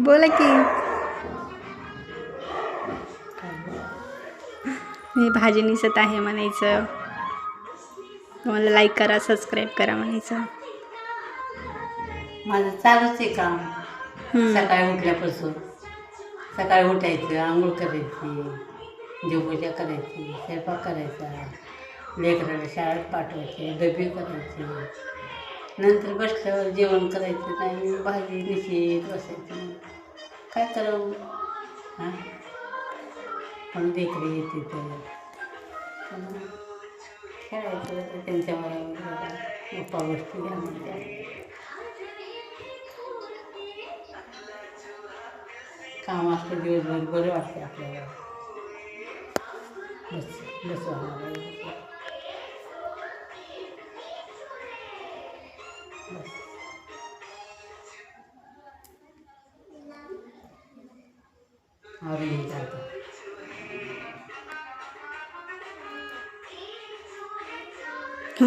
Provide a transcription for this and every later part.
बोला की. मी भाजी निसत आहे म्हणायचं. मला लाईक करा, सबस्क्राईब करा म्हणायचं. माझं चालूच आहे काम. सकाळी उठल्यापासून सकाळी उठायचं, आंघोळ करायची, देवपूजा करायची, स्वयंपाक करायचा, लेकराला शाळेत पाठवायचे, डबे करायचे, नंतर बसल्यावर जेवण करायचं नाही, भाजी निश्चित बसायची. काय करावं हां, पण लेकरं येते तर खेळायचं त्यांच्या बरोबर, गप्पा गोष्टी घ्यायच्या. काम असतं दिवसभर, बरं वाटते आपल्याला. बस आवडून जातं.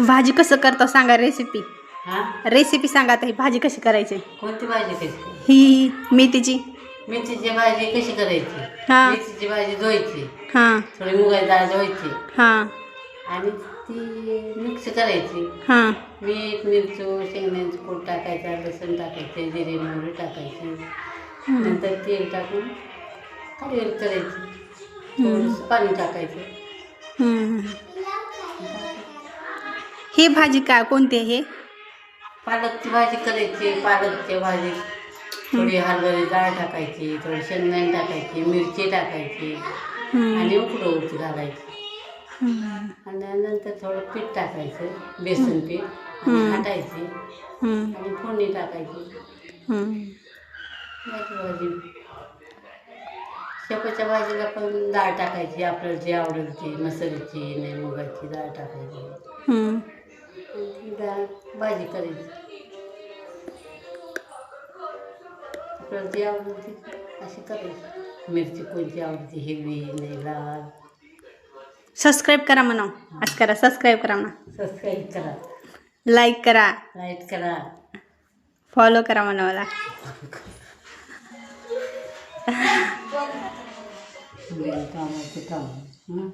भाजी कसं करतो सांगा रेसिपी. हां, रेसिपी सांगा आता. ही भाजी कशी करायची. कोणती भाजी कशी? ही मेथीची. मेथीची भाजी कशी करायची? हां मेथीची भाजी धुवायची, हां थोडी मुगाची डाळ धुवायची हां आणि ती मिक्स करायची. हां मीठ, मिरचू, शेंगदाण्याचं कूट टाकायचा, लसूण टाकायचे, जिरे मोहरी टाकायची, नंतर तेल टाकून खालीवर करायची, थोडंसं पाणी टाकायचं. ही भाजी का कोणती आहे. पालकची भाजी करायची. पालकची भाजी थोडी हरभऱ्याची डाळ टाकायची, थोडी शेंगदाणे टाकायची, मिरची टाकायची आणि उकडवून घालायची. आणि नंतर थोडं पीठ टाकायचं, बेसन पीठ, आणि हटायची आणि फोडणी टाकायची. भाजी शेपूच्या भाजीला पण डाळ टाकायची, आपल्याला जी आवडेल ती, मसाल्याची नाही मुगाची डाळ टाकायची, आणि डाळ भाजी करायची. आपल्याला जी आवडेल ती अशी करायची. मिरची कोणती आवडते, हिरवी नाही लाल. सबस्क्राईब करा म्हणा. आज करा, सबस्क्राईब करा म्हणा. सबस्क्राईब करा, लाईक करा, लाईक करा, फॉलो करा म्हणा मला. कामाचं काम.